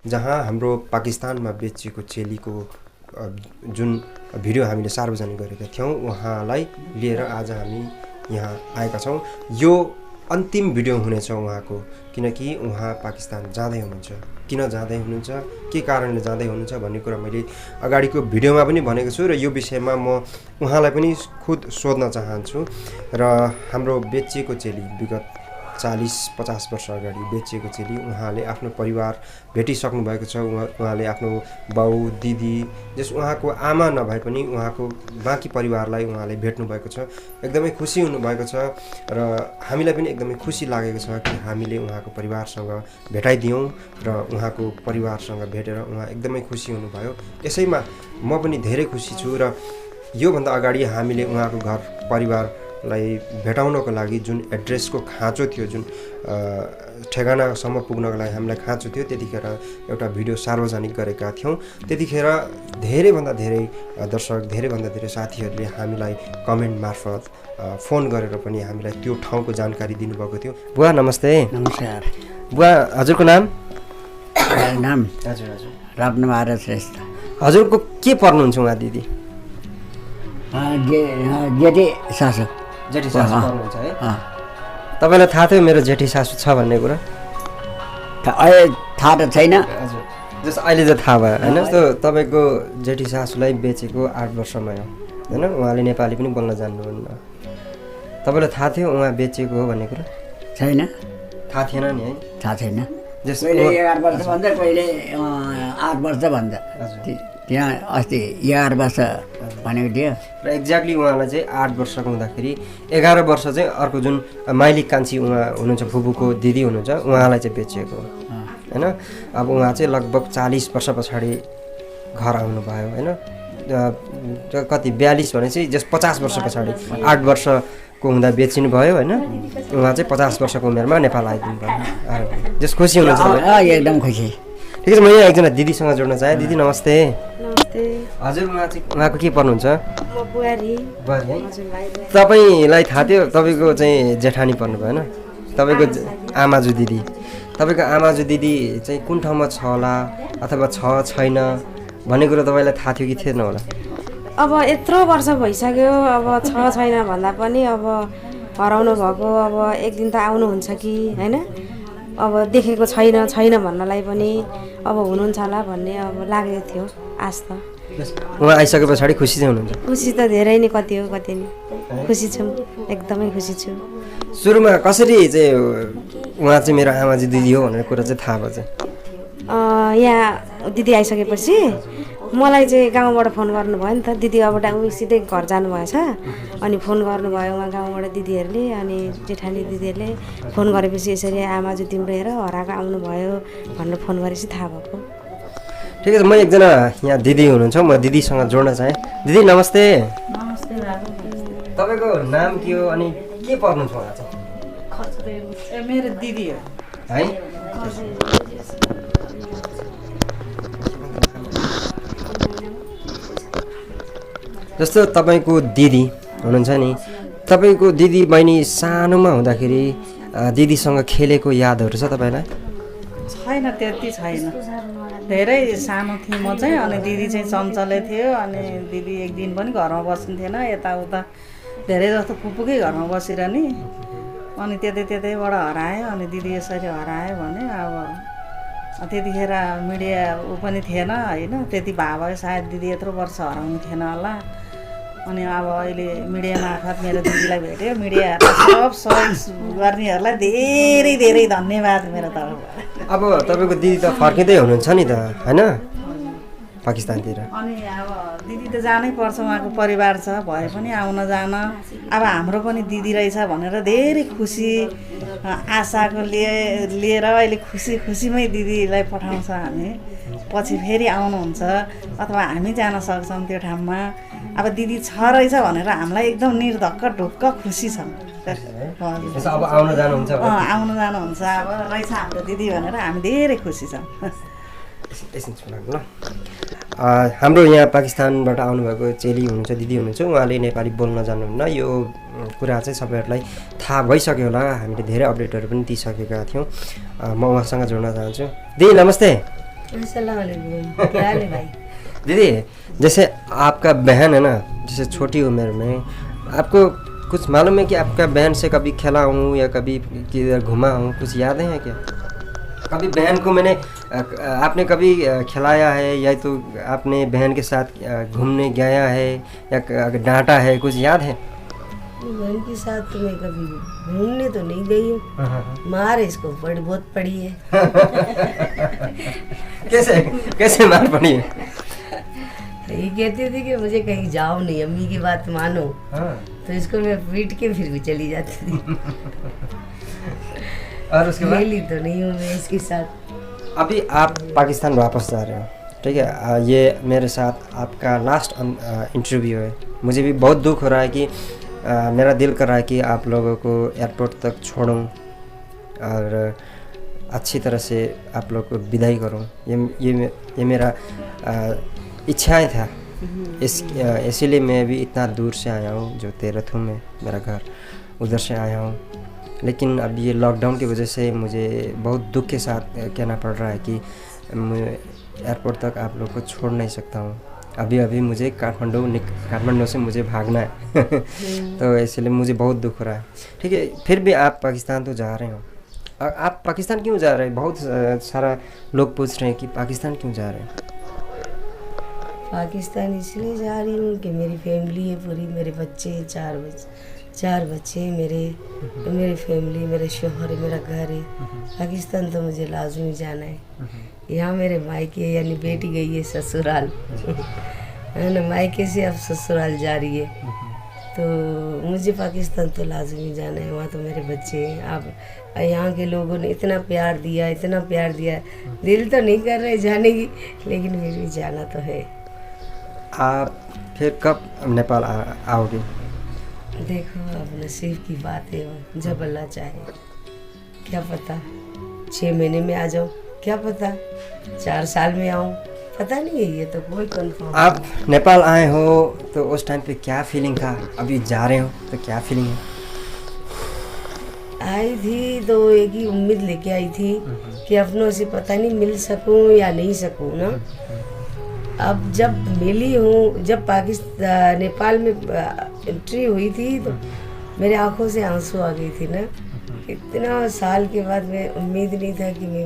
जहाँ हाम्रो पाकिस्तानमा बेचिएको चेलीको जुन भिडियो हामीले सार्वजनिक गरेका थियौँ उहाँलाई लिएर आज हामी यहाँ आएका छौँ। यो अन्तिम भिडियो हुनेछ उहाँको, किनकि उहाँ पाकिस्तान जाँदै हुनुहुन्छ। किन जाँदै हुनुहुन्छ, के कारणले जाँदै हुनुहुन्छ भन्ने कुरा मैले अगाडिको भिडियोमा पनि भनेको छु र यो विषयमा म उहाँलाई पनि खुद सोध्न चाहन्छु। र हाम्रो बेचिएको चेली विगत 40-50 वर्ष अगाडि बेचिएको चेली उहाँले आफ्नो परिवार भेटिसक्नु भएको छ। उहाँले आफ्नो बाउ दिदी जस उहाँको आमा नभए पनि उहाँको बाँकी परिवारलाई उहाँले भेट्नु भएको छ। एकदमै खुसी हुनुभएको छ र हामीलाई पनि एकदमै खुसी लागेको छ कि हामीले उहाँको परिवारसँग भेटाइदियौँ र उहाँको परिवारसँग भेटेर उहाँ एकदमै खुसी हुनुभयो। यसैमा म पनि धेरै खुसी छु र योभन्दा अगाडि हामीले उहाँको घर परिवारलाई भेटाउनको लागि जुन एड्रेसको खाँचो थियो, जुन ठेगानासम्म पुग्नको लागि हामीलाई खाँचो थियो, त्यतिखेर एउटा भिडियो सार्वजनिक गरेका थियौँ। त्यतिखेर धेरैभन्दा धेरै दर्शक, धेरैभन्दा धेरै साथीहरूले हामीलाई कमेन्ट मार्फत फोन गरेर पनि हामीलाई त्यो ठाउँको जानकारी दिनुभएको थियो। बुवा नमस्ते। नमस्कार। बुवा हजुरको नाम? नाम हजुर हजुर रत्नबहादुर श्रेष्ठ। हजुरको के पर्नुहुन्छ उहाँ दिदी? जेठी सासू। जेठी सासू पर्नुहुन्छ है? तपाईँलाई थाहा थियो मेरो जेठी सासू छ भन्ने कुरा? अहिले थाहा त छैन। हजुर जस्तो अहिले त थाहा भयो होइन? जस्तो तपाईँको जेठी सासूलाई बेचेको 8 वर्षमा हो होइन? उहाँले नेपाली पनि बोल्न जान्नुहुन्न। तपाईँलाई थाहा थियो उहाँ बेचेको हो भन्ने कुरा? छैन, थाहा थिएन नि है? थाहा छैन। जस्तो कहिले 11 वर्ष भन्छ, कहिले 8 वर्ष भन्छ। त्यहाँ अस्ति 11 वर्ष भनेको थियो र एक्ज्याक्टली उहाँलाई चाहिँ 8 वर्षको हुँदाखेरि 11 वर्ष चाहिँ अर्को जुन माइली कान्छी उहाँ हुनुहुन्छ, फुपूको दिदी हुनुहुन्छ, उहाँलाई चाहिँ बेचिएको हो होइन? अब उहाँ चाहिँ लगभग 40 वर्ष पछाडि घर आउनुभयो होइन? कति 42 भनेपछि जस 50 वर्ष पछाडि 8 वर्षको हुँदा बेचिनु भयो होइन? उहाँ चाहिँ 50 वर्षको उमेरमा नेपाल आइदिनु भयो। जस खुसी हुनुहुन्छ? एकदम खुसी। ठिक छ, म यहाँ एकजना दिदीसँग जोड्न चाहेँ। दिदी नमस्ते। नमस्ते। हजुर उहाँको के पर्नुहुन्छ? म बुहारी। बुहारी है? तपाईँलाई थाहा थियो तपाईँको चाहिँ जेठानी पर्नु भयो होइन? तपाईँको आमाजु दिदी, तपाईँको आमाजु दिदी चाहिँ कुन ठाउँमा छ होला अथवा छ छैन भन्ने कुरो तपाईँलाई थाहा थियो कि थिएन होला? अब यत्रो वर्ष भइसक्यो, अब छ छैन भन्दा पनि अब हराउनु भएको, अब एक दिन त आउनुहुन्छ कि होइन? अब देखेको छैन भन्नलाई पनि अब हुनुहुन्छ होला भन्ने अब लागेको थियो आश त। उहाँ आइसके पछाडि खुसी चाहिँ हुनुहुन्छ? खुसी त धेरै नै, कति हो कति नै खुसी छु, एकदमै खुसी छु। सुरुमा कसरी चाहिँ उहाँ चाहिँ मेरो आमाजी दिदी हो भनेर कुरा चाहिँ थाहा भयो चाहिँ? यहाँ दिदी आइसकेपछि मलाई चाहिँ गाउँबाट फोन गर्नुभयो नि त। दिदी अब सिधै घर जानुभएछ, अनि फोन गर्नुभयो उहाँ गाउँबाट दिदीहरूले, अनि जेठानी दिदीहरूले फोन गरेपछि यसरी आमाजु तिम्रो हेर हराएको आउनुभयो भनेर फोन गरेपछि थाहा भएको। ठिक छ, म एकजना यहाँ दिदी हुनुहुन्छ, म दिदीसँग जोड्न चाहेँ। दिदी नमस्ते। नमस्ते बाबु। तपाईँको नाम के हो अनि के पर्नुहुन्छ उहाँ चाहिँ? मेरो दिदी हो है? जस्तो तपाईँको दिदी हुनुहुन्छ नि, तपाईँको दिदी बहिनी सानोमा हुँदाखेरि दिदीसँग खेलेको यादहरू छ तपाईँलाई? छैन, त्यति छैन। धेरै सानो थिएँ म चाहिँ, अनि दिदी चाहिँ चञ्चले थियो, अनि दिदी एक दिन पनि घरमा बस्न्थेन, यताउता धेरै जस्तो फुपूकै घरमा बसिरहने, अनि त्यतैबाट हरायो। अनि दिदी यसरी हरायो भने अब त्यतिखेर मिडिया ऊ पनि थिएन होइन? त्यति भए भयो सायद दिदी यत्रो वर्ष हराउनु थिएन होला। अनि अब अहिले मिडिया मार्फत मेरो दिदीलाई भेट्यो, मिडियाहरूलाई सब सहयोग गर्नेहरूलाई धेरै धेरै धन्यवाद मेरो तर्फबाट। अब तपाईँको दिदी त फर्किँदै हुनुहुन्छ नि त होइन पाकिस्तानतिर? अनि अब दिदी त जानै पर्छ, उहाँको परिवार छ, भए पनि आउन जान। अब हाम्रो पनि दिदी रहेछ भनेर धेरै खुसी आशाको लिएर अहिले खुसीमै दिदीलाई पठाउँछ हामी। पछि फेरि आउनुहुन्छ अथवा हामी जान सक्छौँ त्यो ठाउँमा। अब दिदी छ रहेछ भनेर हामीलाई एकदम निर्धक्क ढुक्क खुसी छौँ। अब आउन जानुहुन्छ? आउनु जानुहुन्छ अब रहेछ हाम्रो दिदी भनेर हामी धेरै खुसी छौँ। ल हाम्रो यहाँ पाकिस्तानबाट आउनुभएको चेली हुनुहुन्छ, दिदी हुनुहुन्छ, उहाँले नेपाली बोल्न जान्नुहुन्न। यो कुरा चाहिँ सबैहरूलाई थाहा भइसक्यो होला, हामीले धेरै अपडेटहरू पनि दिइसकेका थियौँ। म उहाँसँग जोड्न चाहन्छु। दिदी नमस्ते। अस्सलाम वालेकुम, क्या हाल है भाई? दीदी, जैसे आपका बहन है ना, जैसे छोटी उम्र में आपको कुछ मालूम है कि आपका बहन से कभी खेला हूँ या कभी किधर घुमा हूँ, कुछ यादें हैं क्या? कभी बहन को मैंने आपने कभी खिलाया है या तो आपने बहन के साथ घूमने गया है या डांटा है, कुछ याद है? बहन के साथ तो मैं कभी घूमने तो नहीं गई हूँ, मार इसको बहुत पड़ी है। कैसे कैसे मार पड़ी है? ये कहते थे कि मुझे कहीं जाओ नहीं, अम्मी की बात मानो। तो इसको मैं पीट के फिर भी चली जाती थी। और उसके बाद खेली तो नहीं हूँ मैं इसके साथ। अभी आप पाकिस्तान वापस जा रहे हो, ठीक है? ये मेरे साथ आपका लास्ट इंटरव्यू है। मुझे भी बहुत दुख हो रहा है कि मेरा दिल कर रहा है कि आप लोगों को एयरपोर्ट तक छोड़ूं और अच्छी तरह से आप लोग को विदाई करूं। ये मेरा इच्छाएं था। इसीलिए मैं भी इतना दूर से आया हूँ, जो तेरथू में मेरा घर, उधर से आया हूँ। लेकिन अब ये लॉकडाउन की वजह से मुझे बहुत दुख के साथ कहना पड़ रहा है कि मैं एयरपोर्ट तक आप लोग को छोड़ नहीं सकता हूँ। अभी मुझे काठमांडू से मुझे भागना है। तो इसलिए मुझे बहुत दुख हो रहा है। ठीक है, फिर भी आप पाकिस्तान तो जा रहे हो। आप पाकिस्तान क्यों जा रहे हैं? बहुत सारा लोग पूछ रहे हैं कि पाकिस्तान क्यों जा रहे हैं? पाकिस्तान इसलिए जा रही हूँ कि मेरी फैमिली है पूरी, मेरे बच्चे हैं, चार बच्चे हैं मेरी फैमिली, मेरे शोहर है, मेरा घर है। पाकिस्तान तो मुझे लाजमी जाना है। यहाँ मेरे मायके यानी बेटी गई है ससुराल, है ना, मायके से अब ससुराल जा रही है। तो मुझे पाकिस्तान तो लाजमी जाना है। वहाँ तो मेरे बच्चे हैं। आप यहाँ के लोगों ने इतना प्यार दिया, दिल तो नहीं कर रहे जाने की, लेकिन फिर भी जाना तो है। आप फिर कब नेपाल आओगे? देखो, अब नसीब की बात है, वो जब अल्लाह चाहे। क्या पता 6 महीने में आ जाऊँ, क्या पता 4 साल में आऊँ, पता नहीं है, ये तो कोई कंफर्म। आप नेपाल आए हो तो उस टाइम पे क्या फीलिंग था? अभी जा रहे हो तो क्या फीलिंग है? आई थी तो एक ही उम्मीद लेके आई थी कि अपनों से पता नहीं मिल सकूं या नहीं सकूं ना। अब जब मिली हूँ, जब पाकिस्तान नेपाल में एंट्री हुई थी तो मेरे आंखों से आंसू आ गई थी ना। इतना साल के बाद मैं उम्मीद नहीं था कि मैं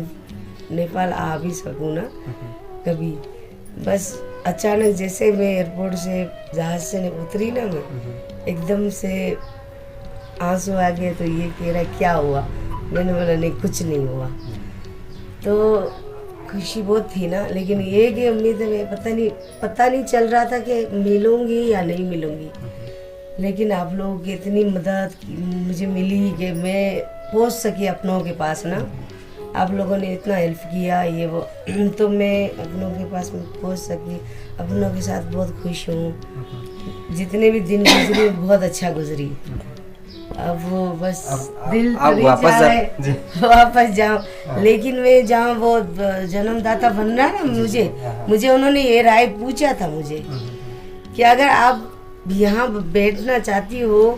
नेपाल आ भी सकूँ ना कभी। बस अचानक जैसे मैं एयरपोर्ट से जहाज़ से उतरी ना, मैं एकदम से आंसू आ गए। तो ये कह रहा क्या हुआ? मैंने बोला नहीं, कुछ नहीं हुआ। तो खुशी बहुत थी ना, लेकिन ये कि उम्मीद में पता नहीं चल रहा था कि मिलूंगी या नहीं मिलूंगी। लेकिन आप लोगों की इतनी मदद मुझे मिली कि मैं पहुंच सकी अपनों के पास ना। आप लोगों ने इतना हेल्प किया ये वो, तो मैं अपनों के पास में पहुंच सकी। अपनों के साथ बहुत खुश हूँ। जितने भी दिन गुजरी बहुत अच्छा गुजरी। अब वो बस दिल तो नहीं चाह रहा है वापस जाऊँ, लेकिन मैं जहाँ वो जन्मदाता बन रहा है ना, मुझे उन्होंने ये राय पूछा था मुझे कि अगर आप यहाँ बैठना चाहती हो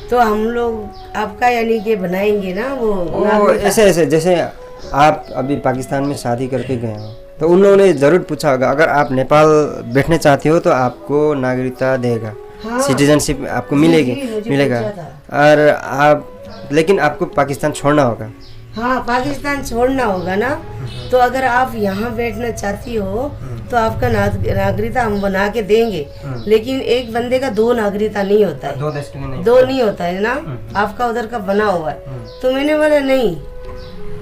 तो हम लोग आपका यानी कि बनाएंगे ना वो ऐसे जैसे आप अभी पाकिस्तान में शादी करके गए हो तो उन्होंने ज़रूर पूछा होगा अगर आप नेपाल बैठना चाहते हो तो आपको नागरिकता देगा। हाँ, सिटीजनशिप आपको मिलेगा और आप, लेकिन आपको पाकिस्तान छोड़ना होगा। हाँ, पाकिस्तान छोड़ना होगा ना। तो अगर आप यहाँ बैठना चाहती हो तो आपका नागरिकता हम बना के देंगे, लेकिन एक बंदे का 2 नागरिकता नहीं होता है, 2 देश के लिए दो नहीं होता है ना। आपका उधर का बना हुआ है। तो मैंने बोला नहीं,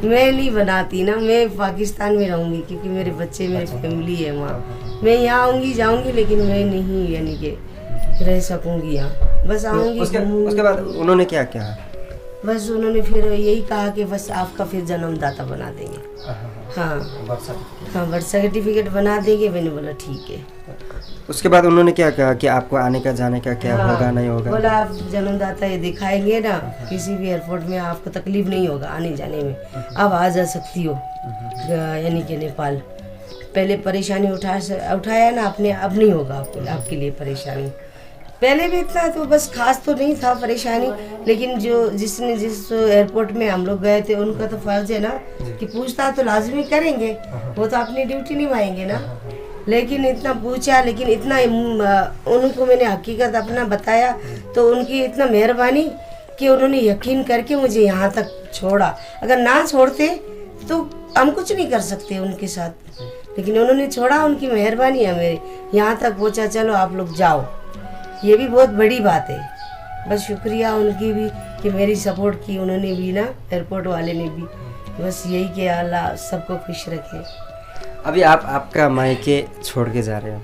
मैं नहीं बनाती ना, मैं पाकिस्तान में रहूँगी क्योंकि मेरे बच्चे, मेरी फैमिली है वहाँ। मैं यहाँ आऊँगी जाऊँगी, लेकिन मैं नहीं यानी कि रह सकूँगी यहाँ। बस आऊँगी। उसके बाद उन्होंने क्या कहा? बस उन्होंने फिर यही कहा कि बस आपका फिर जन्मदाता बना देंगे। हाँ, बर्थ सर्टिफिकेट बना देंगे। मैंने बोला ठीक है। उसके बाद उन्होंने क्या कहा कि आपको आने का जाने का क्या होगा नहीं होगा? बोला आप जन्मदाता ये दिखाएंगे ना, किसी भी एयरपोर्ट में आपको तकलीफ नहीं होगा आने जाने में, आप आ जा सकती हो यानी कि नेपाल। पहले परेशानी उठाया ना आपने, अब नहीं होगा आपके लिए परेशानी। पहले भी इतना तो बस खास तो नहीं था परेशानी, लेकिन जिस एयरपोर्ट में हम लोग गए थे उनका तो फर्ज है ना कि पूछताछ तो लाजमी करेंगे, वो तो अपनी ड्यूटी निभाएंगे ना। लेकिन इतना पूछा, लेकिन इतना उनको मैंने हकीकत अपना बताया तो उनकी इतना मेहरबानी कि उन्होंने यकीन करके मुझे यहाँ तक छोड़ा। अगर ना छोड़ते तो हम कुछ नहीं कर सकते उनके साथ, लेकिन उन्होंने छोड़ा, उनकी मेहरबानी है मेरे यहाँ तक पहुँचा। चलो आप लोग जाओ, ये भी बहुत बड़ी बात है। बस शुक्रिया उनकी भी कि मेरी सपोर्ट की उन्होंने भी ना, एयरपोर्ट वाले ने भी। बस यही कि अल्लाह सबको खुश रखे। अभी आप आपका मायके छोड़ के जा रहे हो,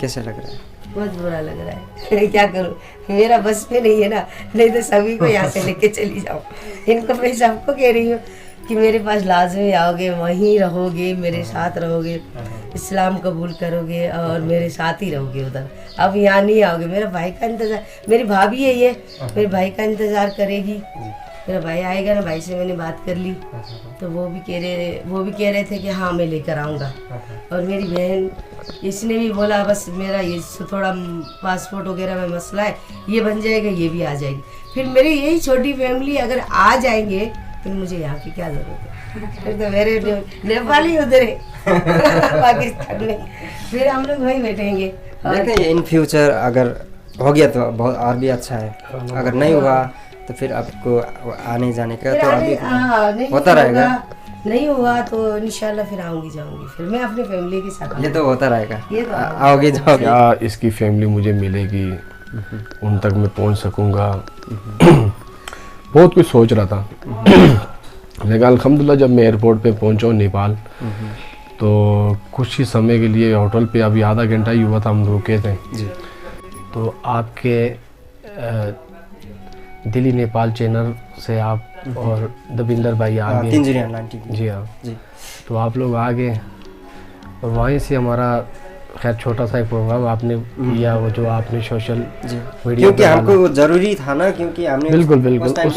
कैसे लग रहा है? बहुत बुरा लग रहा है क्या करूँ, मेरा बस में नहीं है ना, नहीं तो सभी को यहाँ से लेके चली जाऊँ। इनको मैं सबको कह रही हूँ कि मेरे पास लाजमी आओगे, वहीं रहोगे, मेरे साथ रहोगे, इस्लाम कबूल करोगे और मेरे साथ ही रहोगे उधर। अब यहाँ नहीं आओगे। मेरा भाई का इंतज़ार, मेरी भाभी है ये, मेरे भाई का इंतज़ार करेगी। मेरा भाई आएगा ना, भाई से मैंने बात कर ली तो वो भी कह रहे थे कि हाँ मैं लेकर आऊँगा। और मेरी बहन इसने भी बोला बस मेरा ये थोड़ा पासपोर्ट वगैरह में मसला है, ये बन जाएगा, ये भी आ जाएगी। फिर मेरी यही छोटी फैमिली अगर आ जाएंगे फिर मुझे यहाँ की क्या ज़रूरत है? फिर तो मेरे नेपाली उधर है पाकिस्तान में, फिर हम लोग वहीं बैठेंगे। देखिए इन फ्यूचर अगर हो गया तो बहुत और भी अच्छा है, अगर नहीं हुआ तो फिर आपको आने जाने का तो अभी होता रहेगा। नहीं हुआ तो इंशाल्लाह फिर आऊंगी जाऊंगी, फिर मैं अपनी फैमिली के साथ। ये तो होता रहेगा, ये तो आओगे जाओगे। क्या इसकी फैमिली मुझे मिलेगी, उन तक मैं पहुंच सकूंगा, बहुत कुछ सोच रहा था। लेकिन अल्हम्दुलिल्लाह जब मैं एयरपोर्ट पे पहुंचा नेपाल तो कुछ ही समय के लिए होटल पे, अभी आधा घंटा ही हुआ था हम रुके थे जी। तो आपके दिल्ली नेपाल चैनल से आप और दविंदर भाई आ गए, जी हाँ जी। तो आप लोग आ गए और वहीं से हमारा खैर छोटा सा एक प्रोग्राम आपने किया, वो जो आपने सोशल मीडिया, क्योंकि हमको वो जरूरी था ना, क्योंकि हमने बिल्कुल उस टाइम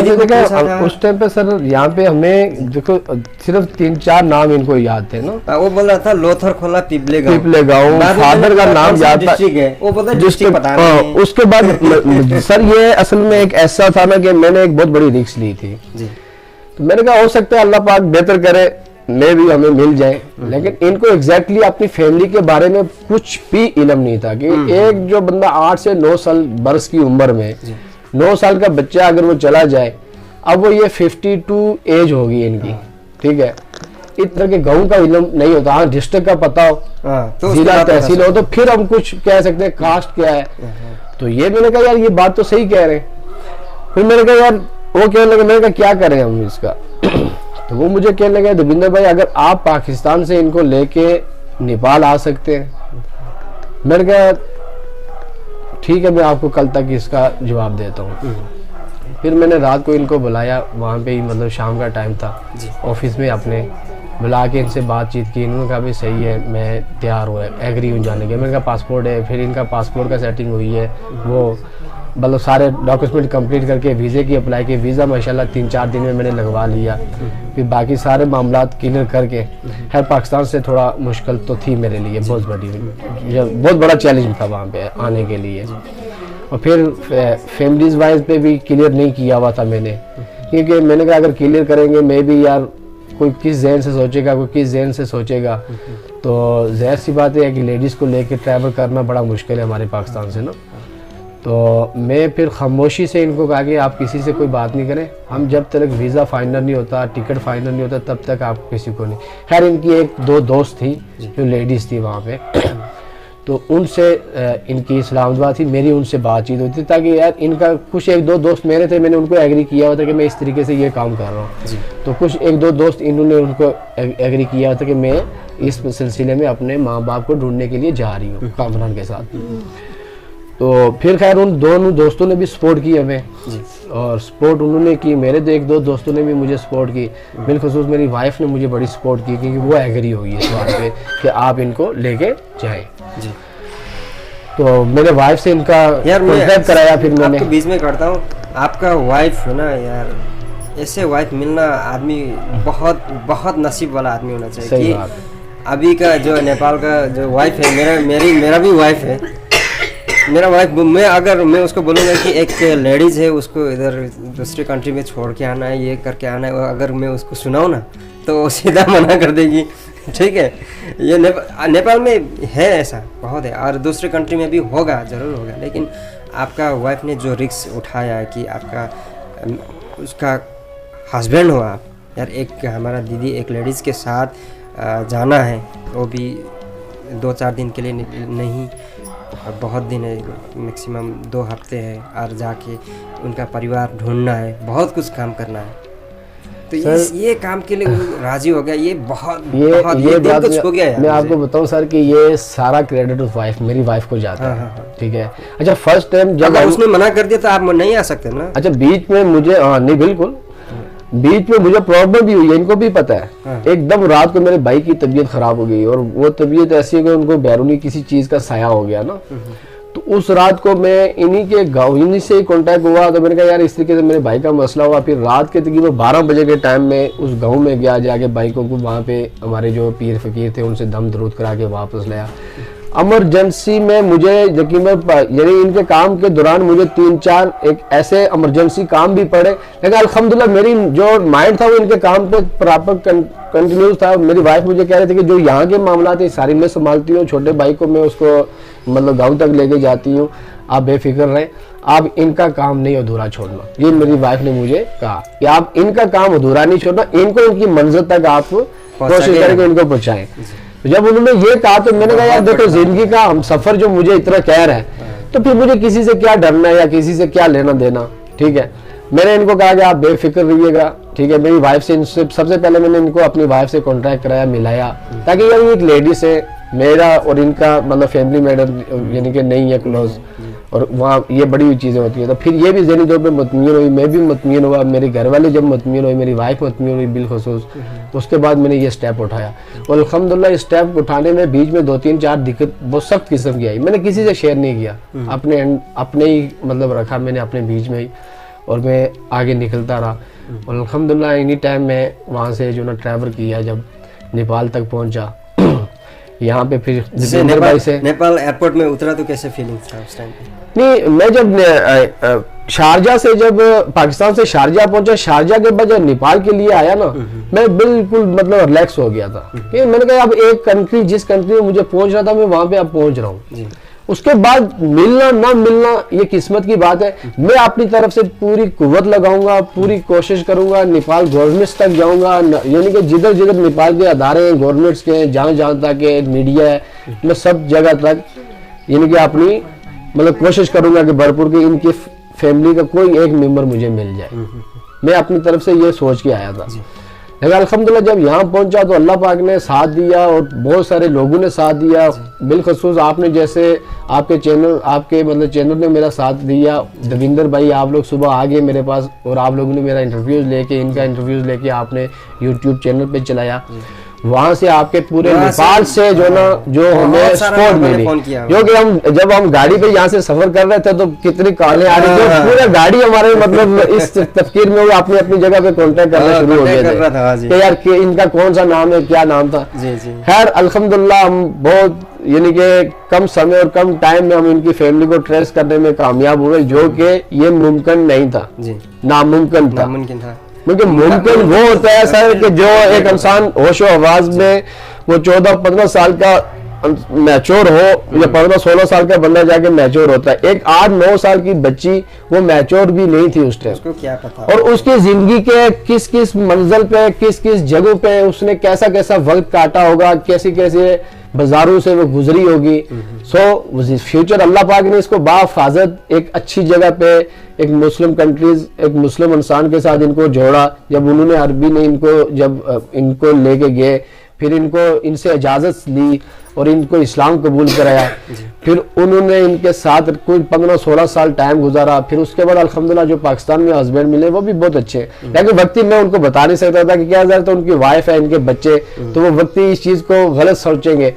पे देखा, उस टाइम पे सर यहाँ पे हमें देखो सिर्फ 3-4 नाम इनको याद थे ना। वो बोल रहा था लोथर खोला पिपले गाँव, फादर का नाम याद था, वो पता डिस्ट्रिक्ट पता नहीं। उसके बाद सर ये असल में एक ऐसा था ना कि मैंने एक बहुत बड़ी रिस्क ली थी जी। तो मैंने कहा हो सकता है अल्लाह पाक बेहतर करे, मैं भी हमें मिल जाए। लेकिन इनको एग्जैक्टली अपनी फैमिली के बारे में कुछ भी इल्म नहीं था कि एक जो बंदा 8 से 9 साल बरस की उम्र में 9 साल का बच्चा अगर वो चला जाए, अब वो ये 52 एज होगी इनकी, ठीक है। इतना के गाँव का इल्म नहीं होता, हाँ डिस्ट्रिक्ट का पता हो, जिला तहसील हो, तो फिर हम कुछ कह सकते हैं कास्ट क्या है। तो ये मैंने कहा यार ये बात तो सही कह रहे हैं। फिर मैंने कहा यार वो कहने लगे, मैंने कहा क्या करें हम इसका। तो वो मुझे कहने लगे दविंदर भाई अगर आप पाकिस्तान से इनको लेके नेपाल आ सकते हैं। मैंने कहा ठीक है मैं आपको कल तक इसका जवाब देता हूँ। फिर मैंने रात को इनको बुलाया, वहाँ पे ही मतलब शाम का टाइम था, ऑफिस में अपने बुला के इनसे बातचीत की। इन्होंने कहा भाई सही है मैं तैयार हूँ, एग्री हूँ जाने के। मैंने कहा पासपोर्ट है, फिर इनका पासपोर्ट का सेटिंग हुई है, वो मतलब सारे डॉक्यूमेंट कंप्लीट करके वीज़े की अप्लाई की। वीज़ा माशाल्लाह 3-4 दिन में मैंने लगवा लिया। फिर बाकी सारे मामला क्लियर करके, खैर पाकिस्तान से थोड़ा मुश्किल तो थी मेरे लिए, बहुत बड़ा चैलेंज था वहाँ पे आने के लिए। और फिर फैमिलीज वाइज पे भी क्लियर नहीं किया हुआ था मैंने, क्योंकि मैंने कहा अगर क्लियर करेंगे मैं भी यार कोई किस जहन से सोचेगा, कोई किस जहन से सोचेगा। तो जाहिर सी बात है कि लेडीज़ को लेकर ट्रैवल करना बड़ा मुश्किल है हमारे पाकिस्तान से ना। तो मैं फिर खामोशी से इनको कहा कि आप किसी से कोई बात नहीं करें, हम जब तक वीज़ा फाइनल नहीं होता, टिकट फाइनल नहीं होता, तब तक आप किसी को नहीं। खैर इनकी 1-2 दोस्त थी जो लेडीज़ थी वहाँ पे, तो उनसे इनकी सलाम दुआ थी, मेरी उनसे बातचीत होती थी ताकि यार इनका कुछ 1-2 दोस्त मेरे थे, मैंने उनको एग्री किया हुआ था कि मैं इस तरीके से ये काम कर रहा हूँ। तो कुछ 1-2 दोस्त इन्होंने उनको एग्री किया हुआ था कि मैं इस सिलसिले में अपने माँ बाप को ढूंढने के लिए जा रही हूँ कामरान के साथ। तो फिर खैर उन दोनों दोस्तों ने भी सपोर्ट की हमें, और सपोर्ट उन्होंने की, मेरे 1-2 दोस्तों ने भी मुझे सपोर्ट की, बिलखुसूस मेरी वाइफ ने मुझे बड़ी सपोर्ट की, क्योंकि वो एग्री हुई है इस बात पे कि आप इनको लेके जाएं। तो मेरे वाइफ से इनका कॉन्टैक्ट कराया। फिर मैंने आपके बीच में करता हूँ, आपका वाइफ है ना यार, ऐसे वाइफ मिलना आदमी बहुत नसीब वाला आदमी होना चाहिए। सही कि बात। अभी का जो नेपाल का जो वाइफ है, मेरा भी वाइफ है, मेरा वाइफ, मैं उसको बोलूँगा कि एक लेडीज़ है, उसको इधर दूसरे कंट्री में छोड़ के आना है, ये करके आना है, अगर मैं उसको सुनाऊँ ना तो वो सीधा मना कर देगी। ठीक है, ये नेपाल में है, ऐसा बहुत है, और दूसरे कंट्री में भी होगा, ज़रूर होगा। लेकिन आपका वाइफ ने जो रिस्क उठाया है कि आपका उसका हस्बैंड हो आप, यार एक हमारा दीदी एक लेडीज़ के साथ जाना है, वो भी 2-4 दिन के लिए नहीं, बहुत दिन है, मैक्सिमम 2 हफ्ते है, और जाके उनका परिवार ढूंढना है, बहुत कुछ काम करना है। तो ये काम के लिए राजी हो गया, ये बहुत ये दिल को छू गया यार। मैं आपको बताऊं सर कि ये सारा क्रेडिट उस वाइफ, मेरी वाइफ को जाता है। ठीक है, अच्छा फर्स्ट टाइम जब उसने मना कर दिया तो आप नहीं आ सकते ना। अच्छा बीच में मुझे नहीं, बिल्कुल बीच में मुझे प्रॉब्लम भी हुई है, इनको भी पता है। एकदम रात को मेरे भाई की तबीयत खराब हो गई, और वो तबीयत ऐसी है कि उनको बैरूनी किसी चीज का साया हो गया ना। तो उस रात को मैं इन्हीं के गाँव, इन्हीं से ही कांटेक्ट हुआ, तो मैंने कहा यार इस तरीके से मेरे भाई का मसला हुआ। फिर रात के तकरीबन 12 बजे के टाइम में उस गाँव में गया, जाके भाइयों को वहाँ पे हमारे जो पीर फकीर थे उनसे दम दरूद करा के वापस लाया। इमरजेंसी में मुझे यकीन, यानी इनके काम के दौरान मुझे 3-4 एक ऐसे इमरजेंसी काम भी पड़े, लेकिन अल्हम्दुलिल्लाह मेरी जो माइंड था वो इनके काम पे प्रॉपर कंटिन्यूस था। मेरी वाइफ मुझे कह रहे थे कि जो यहाँ के मामला थे सारी मैं संभालती हूँ, छोटे भाई को मैं उसको मतलब गाँव तक लेके जाती हूँ, आप बेफिक्र रहें, आप इनका काम नहीं अधूरा छोड़ना। ये मेरी वाइफ ने मुझे कहा कि आप इनका काम अधूरा नहीं छोड़ना, इनको इनकी मंजिल तक आप कोशिश करके इनको पहुँचाएं। जब उन्होंने ये कहा तो मैंने कहा यार देखो जिंदगी का हम सफर जो मुझे इतना कह रहा है, तो फिर मुझे किसी से क्या डरना है या किसी से क्या लेना देना। ठीक है, मैंने इनको कहा कि आप बेफिक्र रहिएगा। ठीक है, मेरी वाइफ से सबसे पहले मैंने इनको अपनी वाइफ से कांटेक्ट कराया, मिलाया, ताकि यार एक लेडीज है, मेरा और इनका मतलब फैमिली मैटर यानी कि नहीं है क्लोज, और वहाँ ये बड़ी चीज़ें होती हैं। तो फिर ये भी ज़हनी तौर पर मुतमईन हुई, मैं भी मुतमईन हुआ, मेरे घर वाले जब मुतमईन हुई, मेरी वाइफ मुतमईन हुई बिलखुसूस, उसके बाद मैंने ये स्टेप उठाया। और अल्हम्दुलिल्लाह इस स्टेप उठाने में बीच में 2-3-4 दिक्कत बहुत सख्त किस्म की आई, मैंने किसी से शेयर नहीं किया, अपने ही मतलब रखा मैंने अपने बीच में ही, और मैं आगे निकलता रहा। और अल्हम्दुलिल्लाह इन्हीं टाइम में वहाँ से जो ना ट्रैवल किया, जब नेपाल तक पहुँचा, यहाँ पे फिर नेपाल एयरपोर्ट में उतरा तो कैसे फीलिंग था उस टाइम पे? नहीं, मैं जब शारजा से, जब पाकिस्तान से शारजा पहुंचा, शारजा के बाद जब नेपाल के लिए आया ना, मैं बिल्कुल मतलब रिलैक्स हो गया था कि मैंने कहा अब एक कंट्री, जिस कंट्री में मुझे पहुंच रहा था मैं वहां पे अब पहुंच रहा हूँ। उसके बाद मिलना ना मिलना ये किस्मत की बात है। मैं अपनी तरफ से पूरी कुव्वत लगाऊंगा, पूरी कोशिश करूंगा, नेपाल गवर्नमेंट्स तक जाऊंगा, यानी कि जिधर जिधर नेपाल के अदारे हैं गवर्नमेंट्स के, जहाँ जहाँ तक मीडिया है, मैं सब जगह तक यानी कि अपनी मतलब कोशिश करूंगा कि भरपूर की इनकी फैमिली का कोई एक मेंबर मुझे मिल जाए। मैं अपनी तरफ से ये सोच के आया था। लेकिन अल्हम्दुलिल्लाह जब यहाँ पहुंचा तो अल्लाह पाक ने साथ दिया, और बहुत सारे लोगों ने साथ दिया, बिलखसूस आपने जैसे आपके चैनल ने मेरा साथ दिया। दविंदर भाई आप लोग सुबह आ गए मेरे पास, और आप लोगों ने मेरा इंटरव्यूज लेके, इनका इंटरव्यूज लेके आपने यूट्यूब चैनल पे चलाया। वहां से आपके पूरे नेपाल से जो ना जो हमें सपोर्ट मिली, क्योंकि हम जब हम गाड़ी पे यहाँ से सफर कर रहे थे तो कितनी कॉलें आ रही थी, पूरा गाड़ी हमारे मतलब इस तफकीर में अपनी अपनी जगह पे कांटेक्ट करना शुरू हो गए थे कि यार इनका कौन सा नाम है, क्या नाम था। खैर अल्हम्दुलिल्लाह हम बहुत यानी कि कम समय और कम टाइम में हम इनकी फैमिली को ट्रेस करने में कामयाब हुए, जो कि ये मुमकिन नहीं था, नामुमकिन था। क्योंकि मुमकिन वो होता है सर कि जो एक इंसान होशो आवाज में वो 14-15 साल का मैच्योर हो, या 15-16 साल का बंदा जाके मैच्योर होता है। एक 8-9 साल की बच्ची वो मैच्योर भी नहीं थी उस टाइम, उसको क्या पता, और उसकी जिंदगी के किस किस मंजिल पे, किस किस जगह पे उसने कैसा कैसा वक्त काटा होगा, कैसे कैसे बाजारों से वो गुजरी होगी। सो फ्यूचर अल्लाह पाक ने इसको बाहिफाजत एक अच्छी जगह पे, एक मुस्लिम कंट्रीज, एक मुस्लिम इंसान के साथ इनको जोड़ा। जब उन्होंने अरबी ने इनको लेके गए, फिर इनसे इजाजत ली और इनको इस्लाम कबूल कराया, फिर उन्होंने इनके साथ कोई 15-16 साल टाइम गुजारा। फिर उसके बाद अल्हम्दुलिल्लाह जो पाकिस्तान में हस्बैंड मिले वो भी बहुत अच्छे, लेकिन वक्ती मैं उनको बता नहीं सकता था कि क्या तो उनकी वाइफ है, इनके बच्चे, तो वो वक्ती इस चीज को गलत सोचेंगे।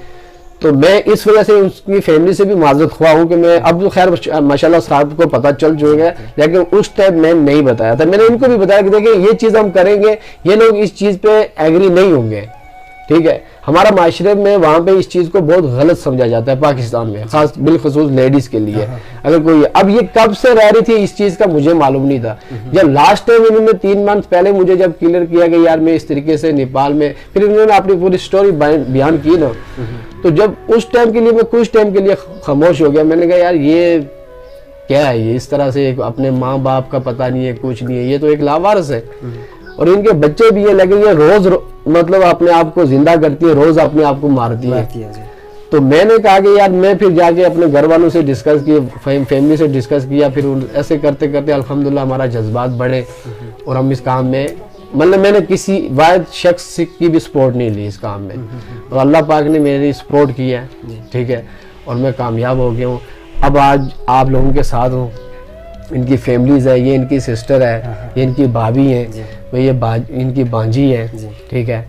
तो मैं इस वजह से उसकी फैमिली से भी माजरत हुआ हूँ कि मैं, अब तो खैर माशाल्लाह साहब को पता चल चुका है, लेकिन उस टाइम मैं नहीं बताया था। मैंने इनको भी बताया कि देखिए ये चीज हम करेंगे, ये लोग इस चीज पे एग्री नहीं होंगे, ठीक है, हमारा माशरे में वहाँ पे इस चीज़ को बहुत गलत समझा जाता है पाकिस्तान में, खास बिलखसूस लेडीज़ के लिए। अगर कोई, अब ये कब से रह रही थी इस चीज़ का मुझे मालूम नहीं था। जब लास्ट टाइम इन्होंने 3 मंथ पहले मुझे जब क्लियर किया कि यार मैं इस तरीके से नेपाल में, फिर इन्होंने अपनी पूरी स्टोरी बयान की ना, तो जब उस टाइम के लिए मैं कुछ टाइम के लिए खामोश हो गया। मैंने कहा यार ये क्या है, ये इस तरह से अपने माँ बाप का पता नहीं है, कुछ नहीं है, ये तो एक लावारिस है और इनके बच्चे भी है, लेकिन ये रोज मतलब अपने आप को जिंदा करती है, रोज अपने आप को मारती है। तो मैंने कहा कि यार मैं फिर जाके अपने घर वालों से डिस्कस किया, फैमिली से डिस्कस किया, फिर ऐसे करते करते अल्हम्दुलिल्लाह हमारा जज्बात बढ़े और हम इस काम में, मतलब मैंने किसी वाहिद शख्स की भी सपोर्ट नहीं ली इस काम में और अल्लाह पाक ने मेरी सपोर्ट की है, ठीक है, और मैं कामयाब हो गया हूँ। अब आज आप लोगों के साथ हूँ, इनकी फैमिलीज है, ये इनकी सिस्टर है, ये इनकी भाभी है, ये इनकी बांजी है, ठीक है,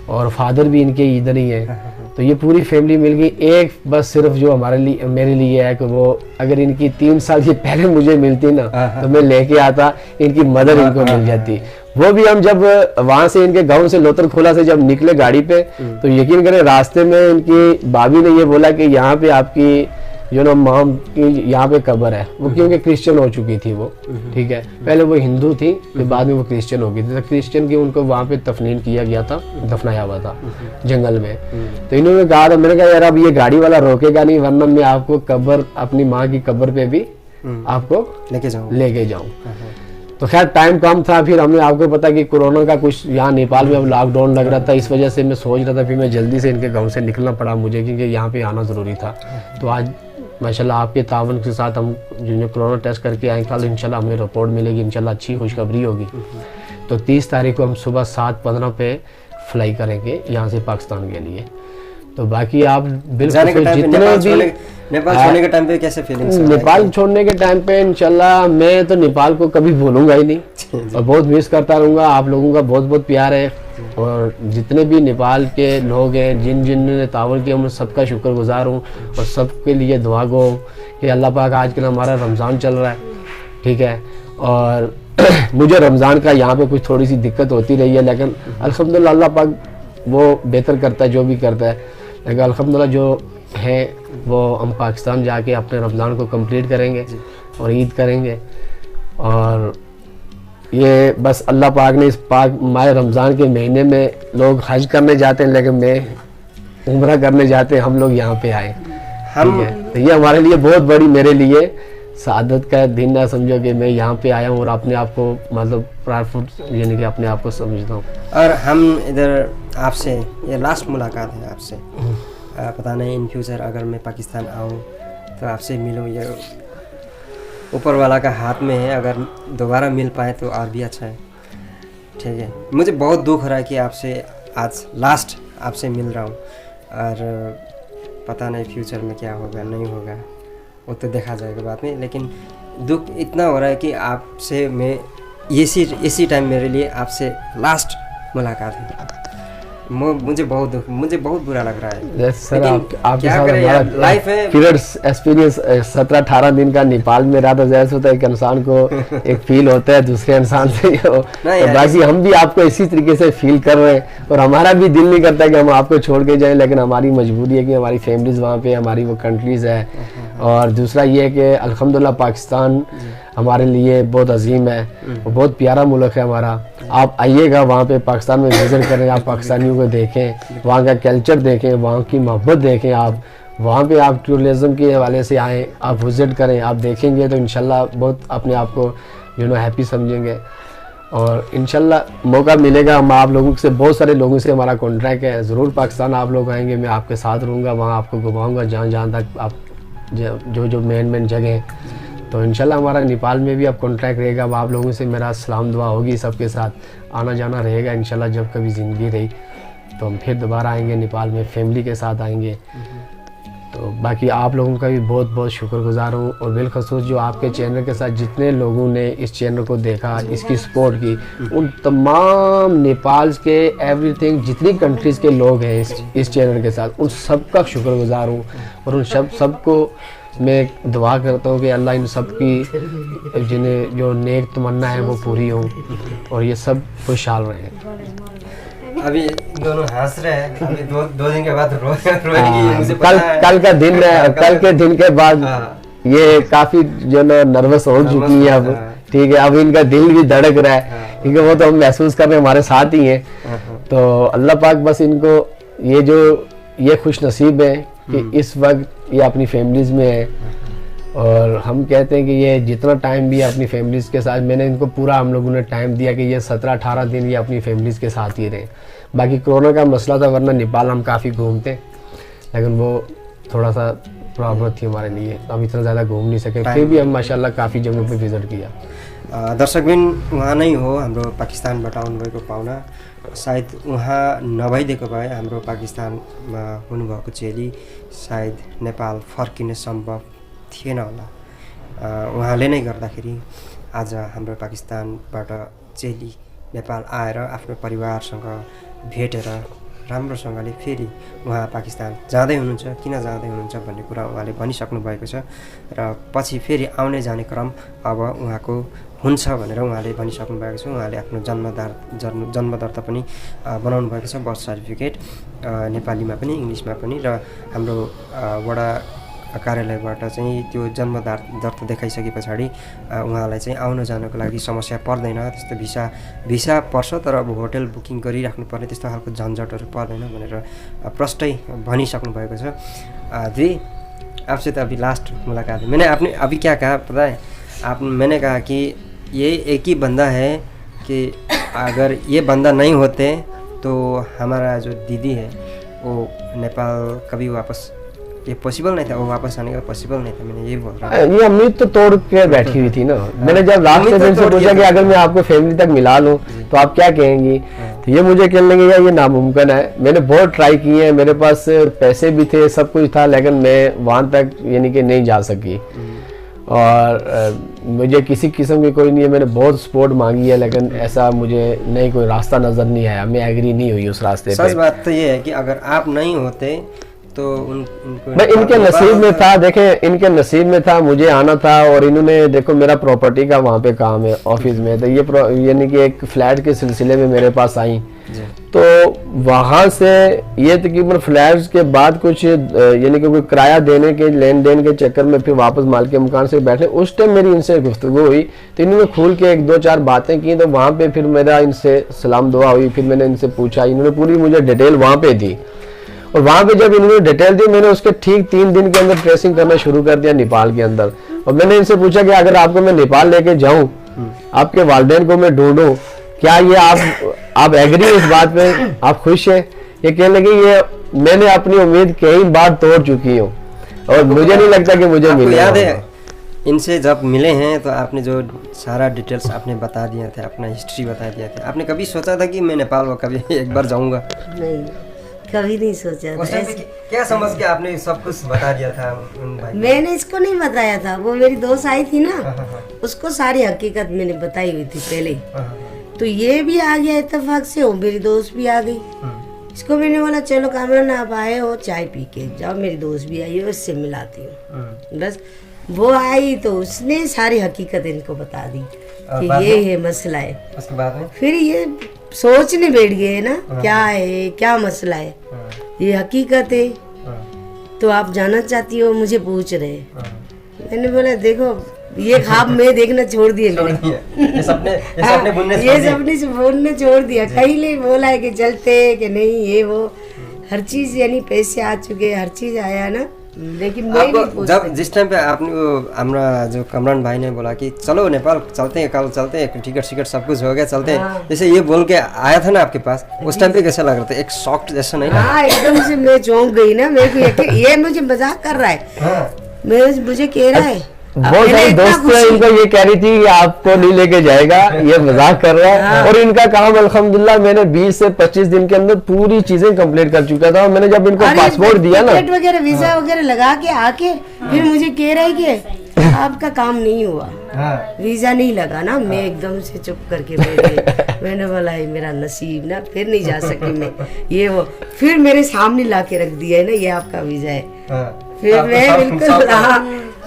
और फादर भी इनके इधर ही है। तो ये पूरी फैमिली मिल गई। एक बस सिर्फ जो हमारे लिए, मेरे लिए है कि वो अगर इनकी 3 साल की पहले मुझे मिलती ना तो मैं लेके आता, इनकी मदर इनको मिल जाती। वो भी हम जब वहाँ से इनके गांव से लोतर खोला से जब निकले गाड़ी पे, तो यकीन करें रास्ते में इनकी भाभी ने ये बोला कि यहाँ पे आपकी माम की यहाँ पे कब्र है। वो क्योंकि क्रिश्चियन हो चुकी थी वो, ठीक है, पहले वो हिंदू थी, फिर बाद में वो क्रिश्चियन हो गई थी। तो क्रिश्चियन की उनको वहाँ पे तफनीन किया गया था, दफनाया हुआ था जंगल में। तो इन्होंने कहा था, मैंने कहा यार अब ये गाड़ी वाला रोकेगा नहीं, वरना मैं आपको कब्र, अपनी माँ की कब्र पे भी आपको लेके जाऊँ। तो खैर टाइम कम था, फिर हमने, आपको पता कि कोरोना का कुछ यहाँ नेपाल में अब लॉकडाउन लग रहा था, इस वजह से मैं सोच रहा था, फिर मैं जल्दी से इनके गाँव से निकलना पड़ा मुझे, क्योंकि यहाँ पे आना ज़रूरी था। तो आज माशाल्लाह आपके तावन के साथ हम जो कोरोना टेस्ट करके आए, कल इंशाल्लाह हमें रिपोर्ट मिलेगी, इंशाल्लाह अच्छी खुशखबरी होगी। तो 30 तारीख को हम सुबह 7:15 पे फ्लाई करेंगे यहाँ से पाकिस्तान के लिए। तो बाकी आप बिल्कुल जितने भी नेपाल छोड़ने के टाइम पे कैसे फीलिंग्स? नेपाल छोड़ने के टाइम पे इंशाल्लाह मैं तो नेपाल को कभी भूलूंगा ही नहीं और बहुत मिस करता रहूँगा। आप लोगों का बहुत बहुत प्यार है और जितने भी नेपाल के लोग हैं, जिन ने तावन किया, मैं सबका शुक्रगुजार हूँ और सबके लिए दुआ गो कि अल्लाह पाक, आजकल हमारा रमज़ान चल रहा है, ठीक है, और मुझे रमज़ान का यहाँ पे कुछ थोड़ी सी दिक्कत होती रही है, लेकिन अल्हम्दुलिल्लाह अल्लाह पाक वो बेहतर करता है जो भी करता है। लेकिन अल्हम्दुलिल्लाह जो है वो हम पाकिस्तान जाके अपने रमज़ान को कंप्लीट करेंगे और ईद करेंगे। और ये बस अल्लाह पाक ने इस पाक माह रमज़ान के महीने में लोग हज करने जाते हैं, लेकिन मैं उम्रा करने जाते हैं, हम लोग यहाँ पे आए, ठीक है। तो ये हमारे लिए बहुत बड़ी, मेरे लिए सादत का दिन है, समझो कि मैं यहाँ पे आया हूँ और अपने आप को मतलब प्राउड, यानी कि अपने आप को समझता हूँ। और हम इधर आपसे, ये लास्ट मुलाकात है आपसे, पता नहीं इन फ्यूचर अगर मैं पाकिस्तान आऊँ तो आपसे मिलूँ, ये ऊपर वाला का हाथ में है, अगर दोबारा मिल पाए तो और भी अच्छा है, ठीक है। मुझे बहुत दुख हो रहा है कि आपसे आज लास्ट आपसे मिल रहा हूँ और पता नहीं फ्यूचर में क्या होगा नहीं होगा, वो तो देखा जाएगा बाद में। लेकिन दुख इतना हो रहा है कि आपसे मैं इसी टाइम मेरे लिए आपसे लास्ट मुलाकात है। मुझे बहुत बुरा लग रहा है। सर आप क्या करें, लाइफ है। पीरियड्स एक्सपीरियंस 17-18 दिन का नेपाल में रहा, तो जैसे होता है एक इंसान को एक फील होता है दूसरे इंसान से हो, तो बाकी हम भी आपको इसी तरीके से फील कर रहे हैं और हमारा भी दिल नहीं करता कि हम आपको छोड़ के जाएं, लेकिन हमारी मजबूरी है कि हमारी फैमिलीज वहाँ पे, हमारी वो कंट्रीज़ है। और दूसरा ये है कि अल्हम्दुलिल्लाह पाकिस्तान हमारे लिए बहुत अजीम है और बहुत प्यारा मुल्क है हमारा। आप आइएगा वहाँ पे पाकिस्तान में विज़िट करें, आप पाकिस्तानियों को देखें, वहाँ का कल्चर देखें, वहाँ की मोहब्बत देखें, आप वहाँ पे आप टूरिज़म के हवाले से आएँ, आप विज़िट करें, आप देखेंगे तो इंशाल्लाह बहुत अपने आप को हैप्पी समझेंगे। और इंशाल्लाह मौका मिलेगा, हम आप लोगों से, बहुत सारे लोगों से हमारा कॉन्ट्रैक्ट है, ज़रूर पाकिस्तान आप लोग आएँगे, मैं आपके साथ रहूँगा, वहाँ आपको घुमाऊँगा जहाँ तक आप जो मेन जगह। तो इंशाल्लाह हमारा नेपाल में भी अब कॉन्ट्रैक्ट रहेगा। अब आप लोगों से मेरा सलाम दुआ होगी, सबके साथ आना जाना रहेगा इंशाल्लाह। जब कभी ज़िंदगी रही तो हम फिर दोबारा आएंगे नेपाल में, फैमिली के साथ आएंगे। तो बाकी आप लोगों का भी बहुत बहुत शुक्रगुजार हूँ और बिलखसूस जो आपके चैनल के साथ जितने लोगों ने इस चैनल को देखा, इसकी सपोर्ट की, उन तमाम नेपाल के एवरीथिंग जितनी कंट्रीज़ के लोग हैं इस चैनल के साथ, उन सब का शुक्रगुजार हूँ। और उन सबको मैं दुआ करता हूँ कि अल्लाह इन सब की जिन्हें जो नेक तमन्ना है वो पूरी हो और ये सब खुशहाल रहें। अभी दोनों हंस रहे हैं, अभी दो दिन के बाद रोएगी, मुझे पता है। कल का दिन है, कल के दिन के बाद ये काफी जो ना नर्वस हो चुकी है अब। ठीक है, अब इनका दिल भी धड़क रहा है, क्योंकि वो तो हम महसूस कर रहे हैं, हमारे साथ ही हैं। तो अल्लाह पाक बस इनको ये खुश नसीब है कि इस वक्त ये अपनी फैमिलीज में है। और हम कहते हैं कि ये जितना टाइम भी अपनी फैमिलीज के साथ, मैंने इनको पूरा हम लोगों ने टाइम दिया कि ये 17-18 दिन ये अपनी फैमिलीज के साथ ही रहे। बाकी कोरोना का मसला था, वरना नेपाल हम काफ़ी घूमते, लेकिन वो थोड़ा सा प्रॉब्लम थी हमारे लिए, हम इतना ज़्यादा घूम नहीं सके। फिर भी हम माशाल्लाह काफ़ी जगहों पे विजिट किया। दर्शकबिन उहाँ नै हो हाम्रो पाकिस्तानबाट आउनुभएको पाहुना, सायद उहाँ नभइदिएको भए हाम्रो पाकिस्तानमा हुनुभएको चेली सायद नेपाल फर्किने सम्भव थिएन होला। उहाँले नै गर्दाखेरि आज हाम्रो पाकिस्तानबाट चेली नेपाल आएर आफ्नो परिवारसँग भेटेर राम्रोसँगले फेरि उहाँ पाकिस्तान जाँदै हुनुहुन्छ। किन जाँदै हुनुहुन्छ भन्ने कुरा उहाँले भनिसक्नु भएको छ र पछि फेरि आउने जाने क्रम अब उहाँको हुन्छ भनेर उहाँले भनिसक्नु भएको छ। उहाँले आफ्नो जन्मदर्ता पनि बनाउनु भएको छ, बर्थ सर्टिफिकेट नेपालीमा पनि इङ्ग्लिसमा पनि, र हाम्रो वडा कार्यालयबाट चाहिँ त्यो जन्मदर्ता देखाइसके पछाडि उहाँलाई चाहिँ आउन जानको लागि समस्या पर्दैन। त्यस्तो भिसा पर्छ, तर अब होटल बुकिङ गरिराख्नु पर्ने त्यस्तो खालको झन्झटहरू पर्दैन भनेर प्रष्टै भनिसक्नु भएको छ। जी, आपसे तो अभी लास्ट मुलाकात है। मैंने आपने अभी क्या कहा पता है? मैंने कहा कि ये एक ही बंदा है कि अगर ये बंदा नहीं होते तो हमारा जो दीदी है वो नेपाल कभी वापस, ये पॉसिबल नहीं था, वो वापस आने का पॉसिबल नहीं था। मैंने ये बोल रहा ये उम्मीद तो तोड़ के बैठी हुई थी ना। मैंने जब लास्ट में इनसे पूछा कि अगर मैं आपको फैमिली तक मिला लूं तो आप क्या कहेंगी, तो ये मुझे कहने लगे यार ये नामुमकिन है। मैंने बहुत ट्राई किए हैं, मेरे पास पैसे भी थे, सब कुछ था, लेकिन मैं वहाँ तक यानी कि नहीं जा सकी। और मुझे किसी किस्म की कोई नहीं है, मैंने बहुत सपोर्ट मांगी है, लेकिन ऐसा मुझे नहीं कोई रास्ता नज़र नहीं आया, मैं एग्री नहीं हुई उस रास्ते पे। सच बात तो ये है कि अगर आप नहीं होते तो उनको भाई इनके नसीब में था, देखें इनके नसीब में था, मुझे आना था। और इन्होंने देखो मेरा प्रॉपर्टी का वहाँ पे काम है ऑफिस में, तो ये यानी कि एक फ्लैट के सिलसिले में मेरे पास आई, तो वहाँ से ये तकरीबन फ्लैट्स के बाद कुछ यानी कि कोई किराया देने के लेन देन के चक्कर में फिर वापस माल के मकान से बैठे, उस टाइम मेरी इनसे गुफ्तगू हुई, तो इन्होंने खुल के 1-2-4 बातें की। तो वहाँ पे फिर मेरा इनसे सलाम दुआ हुई, फिर मैंने इनसे पूछा, इन्होंने पूरी मुझे डिटेल वहाँ पे दी। और वहाँ पे जब इन्होंने डिटेल दी, मैंने उसके ठीक 3 दिन के अंदर ट्रेसिंग करना शुरू कर दिया नेपाल के अंदर। और मैंने इनसे पूछा कि अगर आपको मैं नेपाल लेके जाऊँ, आपके वालिदैन को मैं ढूंढूं, क्या ये आप एग्री इस बात पे, आप खुश हैं? ये कहने लगे ये मैंने अपनी उम्मीद कई बार तोड़ चुकी हूँ और मुझे नहीं लगता कि मुझे मिले। याद है इनसे जब मिले हैं तो आपने जो सारा डिटेल्स आपने बता दिए थे, अपना हिस्ट्री बता दिया था, आपने कभी सोचा था कि मैं नेपाल में कभी एक बार जाऊँगा? नहीं, कभी नहीं सोचा था। क्या समझ के आपने सब कुछ बता दिया था उन भाई? मैंने इसको नहीं बताया था, वो मेरी दोस्त आई थी ना, उसको सारी हकीकत मैंने बताई हुई थी पहले। तो ये भी आ गया इत्तेफाक से, वो मेरी दोस्त भी आ गई। इसको मैंने बोला चलो कामरान आप आए हो, चाय पी के जाओ, मेरी दोस्त भी आई है, उससे मिलाती हूँ। बस वो आई तो उसने सारी हकीकत इनको बता दी कि ये है मसला है। उसके बाद में फिर ये सोचने बैठ गए ना, क्या है, क्या मसला है, ये हकीकत है तो आप जानना चाहती हो, मुझे पूछ रहे। मैंने बोला देखो ये ख्वाब मैं देखना छोड़ दिए, ये सपने बुनने छोड़ दिया। कहीं नहीं बोला है कि चलते कि नहीं, ये वो हर चीज यानी पैसे आ चुके, हर चीज आया ना, लेकिन मैं नहीं पूछती। जब जिस टाइम पे आपने हमारा जो कमरान भाई ने बोला कि चलो नेपाल चलते हैं, कल चलते हैं, टिकट शिकट सब कुछ हो गया, चलते हैं, जैसे ये बोल के आया था ना आपके पास, उस टाइम पे कैसा लग रहा था? एक शॉक जैसा नहीं? हाँ एकदम से मैं चौंक गई ना, मेरे को ये मुझे मजाक कर रहा है, मुझे कह रहा है। बहुत सारी दोस्त इनको ये कह रही थी कि आपको नहीं लेके जाएगा, ये मजाक कर रहा है। और इनका काम अल्हम्दुलिल्लाह मैंने 20 से 25 दिन के अंदर पूरी चीजें कंप्लीट कर चुका था। और मैंने जब इनको पासपोर्ट दिया ना, टिकट वगैरह वीजा वगैरह लगा के आके फिर मुझे कह रहा है कि आपका काम नहीं हुआ, वीजा नहीं लगा ना। मैं एकदम से चुप करके बैठ गई। मैंने बोला ये मेरा नसीब ना, फिर नहीं जा सकी मैं, ये वो फिर मेरे सामने ला के रख दिया है ना, ये आपका वीजा है। फिर मैं बिल्कुल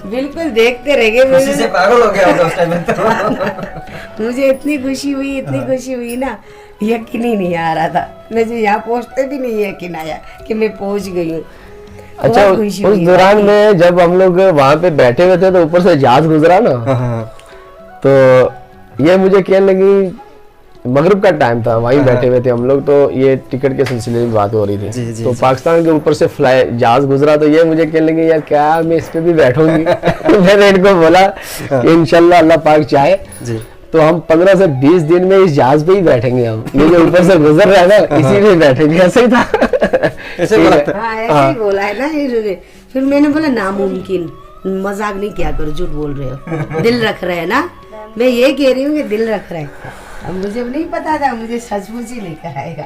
बिल्कुल देखते रह गए। खुशी से पागल हो गया होगा उस टाइम में तो। मुझे इतनी खुशी हुई ना, यकीन ही नहीं आ रहा था। मुझे यहाँ पहुँचते भी नहीं यकीन आया कि मैं पहुँच गई हूँ। अच्छा, उस दौरान में जब हम लोग वहाँ पे बैठे हुए थे तो ऊपर से जहाज गुजरा ना, तो ये मुझे कहने लगी, मगरिब का टाइम था, वहीं बैठे हुए थे हम लोग, तो ये टिकट के सिलसिले में बात हो रही थी। जी, तो पाकिस्तान के ऊपर से जहाज गुजरा, तो ये मुझे कहने लगी यार क्या मैं इस पे भी बैठूंगी। मैंने इनको बोला कि इंशाल्लाह अल्लाह पाक चाहे तो हम 15 से 20 दिन में इस जहाज पे ही बैठेंगे। हम ये जो ऊपर से गुजर रहा है ना, इसी में बैठेंगे। ऐसे ही था। ऐसे बोला था। ऐसे ही बोला है ना ये। फिर मैंने बोला नामुमकिन, मजाक नहीं किया करो, झूठ बोल रहे हो, दिल रख रहे हैं ना। मैं ये कह रही हूँ कि दिल रख रहे हैं। अब मुझे नहीं पता था, मुझे सचमुच ही लेकर आएगा।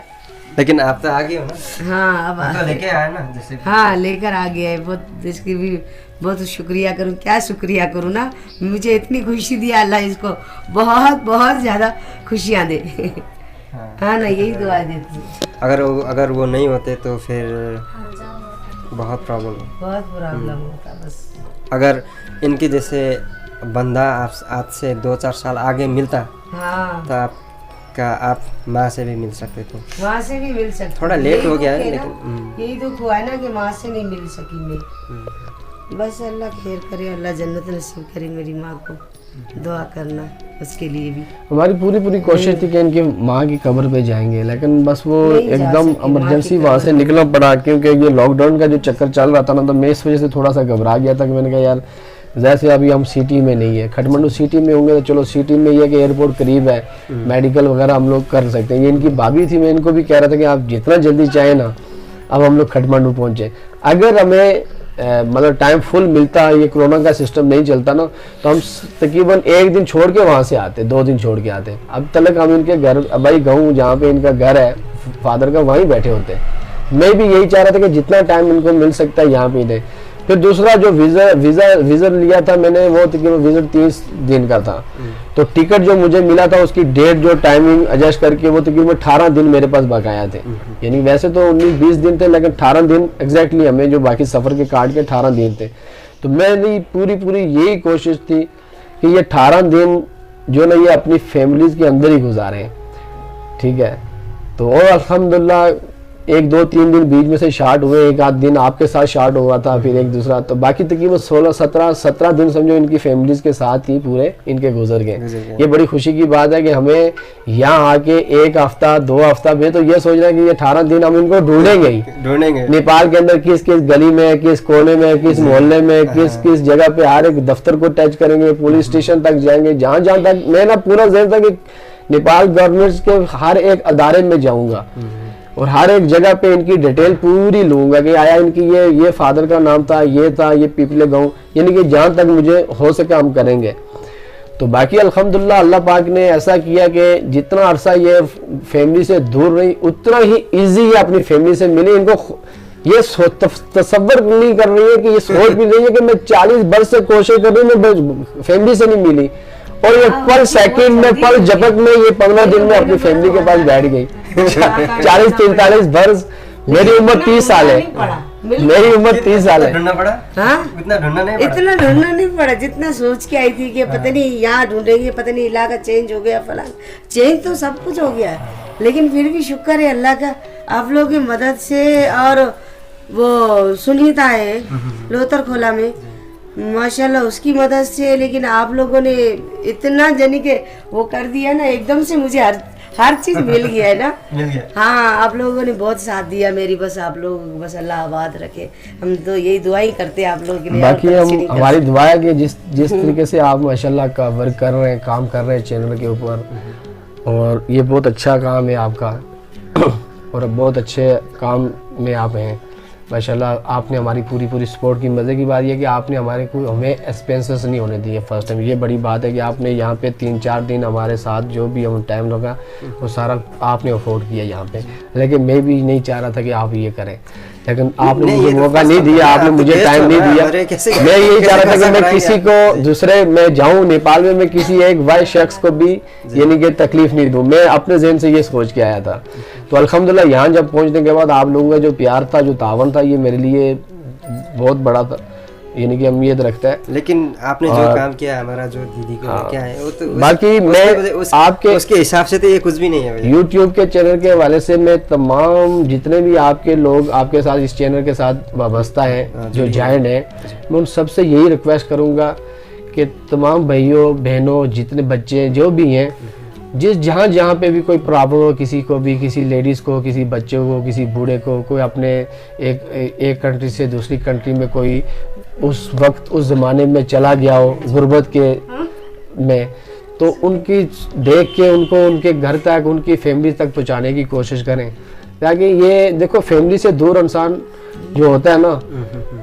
लेकिन आप तो आ गए हो ना। हाँ, अब तो लेके आए ना जैसे। हाँ, लेकर आ गया है। बहुत इसकी भी बहुत शुक्रिया करूँ, क्या शुक्रिया करूँ ना। मुझे इतनी खुशी दिया अल्लाह, इसको बहुत बहुत ज़्यादा खुशियाँ दे। हाँ ना, यही दुआ देती हूँ। अगर वो नहीं होते तो फिर बहुत प्रॉब्लम होता बस। अगर इनकी जैसे बंदा आज से 2-4 साल आगे मिलता, हाँ, तो आप माँ से भी मिल सकते थे। माँ से भी मिल सकती। थोड़ा लेट हो गया है, यही लेकिन यही दुख हुआ है ना कि माँ से नहीं मिल सकी मैं। बस अल्लाह खैर करे, अल्लाह जन्नत नसीब करे मेरी माँ को। दुआ करना उसके लिए भी। हमारी पूरी कोशिश थी कि इनकी माँ की कब्र पे जाएंगे, लेकिन बस वो एकदम इमरजेंसी वहाँ से निकलना पड़ा, क्योंकि ये लॉकडाउन का जो चक्कर चल रहा था ना, तो मैं इस वजह से थोड़ा सा घबरा गया था कि मैंने कहा यार जैसे अभी हम सिटी में नहीं है, खटमंडू सिटी में होंगे तो चलो, सिटी में ये कि एयरपोर्ट करीब है, मेडिकल वगैरह हम लोग कर सकते हैं। ये इनकी भाभी थी, मैं इनको भी कह रहा था कि आप जितना जल्दी चाहें ना, अब हम लोग खटमंडू पहुँचे। अगर हमें मतलब टाइम फुल मिलता, ये कोरोना का सिस्टम नहीं चलता ना, तो हम तकरीबन 1 दिन छोड़ के वहाँ से आते, 2 दिन छोड़ के आते। अब तक हम इनके घर, भाई गाँव जहाँ पे इनका घर है फादर का, वहीं बैठे होते। मैं भी यही चाह रहा था कि जितना टाइम इनको मिल सकता है यहाँ पे दें। फिर दूसरा जो वीज़ा लिया था मैंने, वो तकरीबन विजिट 30 दिन का था। तो टिकट जो मुझे मिला था उसकी डेट जो टाइमिंग एडजस्ट करके वो तकरीबन 18 दिन मेरे पास बकाया थे। यानी वैसे तो 19-20 दिन थे, लेकिन 18 दिन एग्जैक्टली हमें जो बाकी सफ़र के काट के 18 दिन थे। तो मैंने पूरी यही कोशिश थी कि ये 18 दिन जो ना ये अपनी फैमिलीज़ के अंदर ही गुजारें, ठीक है। तो और अल्हम्दुलिल्लाह 1-2-3 दिन बीच में से शार्ट हुए, 1-आध दिन आपके साथ शार्ट हुआ था, फिर एक दूसरा, तो बाकी तकरीबन 16-17 दिन समझो इनकी फैमिलीज के साथ ही पूरे इनके गुजर गए। ये बड़ी खुशी की बात है कि हमें यहाँ आके 1 हफ्ता 2 हफ्ता में तो ये सोच रहे हैं कि ये 18 दिन हम इनको ढूंढेंगे नेपाल के अंदर, किस गली में, किस कोने में, किस मोहल्ले में, किस जगह पे, हर एक दफ्तर को टच करेंगे, पुलिस स्टेशन तक जाएंगे, जहाँ तक मैं ना पूरा जहन था कि नेपाल गवर्नमेंट के हर एक अदारे में जाऊंगा और हर एक जगह पे इनकी डिटेल पूरी लूंगा कि आया इनकी ये फादर का नाम था, ये पिपले गाँव, यानी कि जहाँ तक मुझे हो सके हम करेंगे। तो बाकी अल्हम्दुलिल्लाह अल्लाह पाक ने ऐसा किया कि जितना अरसा ये फैमिली से दूर रही, उतना ही इजी ये अपनी फैमिली से मिली। इनको ये तसव्वुर नहीं कर रही है कि ये सोच भी रही है कि मैं 40 वर्ष से कोशिश कर रही हूँ, मैं फैमिली से नहीं मिली, और ये पल सेकंड में, पल झपक में ये 15 दिन में अपनी फैमिली के पास बैठ गई। 40-43 वर्ष, मेरी उम्र 30 साल है, मेरी उम्र 30 साल है। ढूंढना पड़ा? हाँ, इतना ढूंढना नहीं पड़ा जितना सोच के आई थी कि पता नहीं यहाँ ढूंढेंगे, पता नहीं इलाका चेंज हो गया, फलान चेंज तो सब कुछ हो गया, लेकिन फिर भी शुक्र है अल्लाह का, आप लोगों की मदद से। और वो सुनीता है लोथर खोला में, माशाल्लाह उसकी मदद से, लेकिन आप लोगों ने इतना जानी के वो कर दिया ना, एकदम से मुझे हर चीज मिल गया है ना। मिल गया। हाँ, आप लोगों ने बहुत साथ दिया मेरी, बस आप लोग बस अल्लाह आबाद रखे, हम तो यही दुआ ही करते हैं आप लोगों के लिए। बाकी हम हमारी दुआ है कि जिस तरीके से आप माशाल्लाह का वर्क कर रहे हैं, काम कर रहे हैं चैनल के ऊपर, और ये बहुत अच्छा काम है आपका और बहुत अच्छे काम में आप हैं माशाल्लाह। आपने हमारी पूरी सपोर्ट की। मज़े की बात यह कि आपने हमें एक्सपेंसेस नहीं होने दिए फर्स्ट टाइम। ये बड़ी बात है कि आपने यहाँ पे 3-4 दिन हमारे साथ जो भी हम टाइम लगा वो सारा आपने अफोर्ड किया यहाँ पे, लेकिन मैं भी नहीं चाह रहा था कि आप ये करें, लेकिन आपने मुझे मौका नहीं दिया, आपने मुझे टाइम नहीं दिया। मैं यही चाह रहा था कि मैं किसी को दूसरे में जाऊँ नेपाल में, मैं किसी एक वाइस शख्स को भी यानी कि तकलीफ नहीं दूँ, मैं अपने जहन से ये सोच के आया था। तो अल्हम्दुलिल्लाह यहाँ जब पहुँचने के बाद आप लोगों का जो प्यार था, जो तावन था, ये मेरे लिए बहुत बड़ा था। यानी कि उम्मीद रखता है। लेकिन आपने जो काम किया हमारा जो दीदी को लेके आए वो तो बाकी मैं आपके उसके हिसाब से तो ये कुछ भी नहीं है भैया। YouTube के चैनल के हवाले से मैं तमाम जितने भी आपके लोग आपके साथ इस चैनल के साथ वाबस्ता है जो जॉइंट है, मैं उन सबसे यही रिक्वेस्ट करूँगा कि तमाम भाइयों बहनों जितने बच्चे जो भी हैं, जिस जहाँ पे भी कोई प्रॉब्लम हो, किसी को भी, किसी लेडीज़ को, किसी बच्चे को, किसी बूढ़े को, कोई अपने एक कंट्री से दूसरी कंट्री में कोई उस वक्त उस ज़माने में चला गया हो गुर्बत के में, तो उनकी देख के उनको उनके घर तक, उनकी फैमिली तक पहुँचाने की कोशिश करें। ताकि ये देखो फैमिली से दूर इंसान जो होता है ना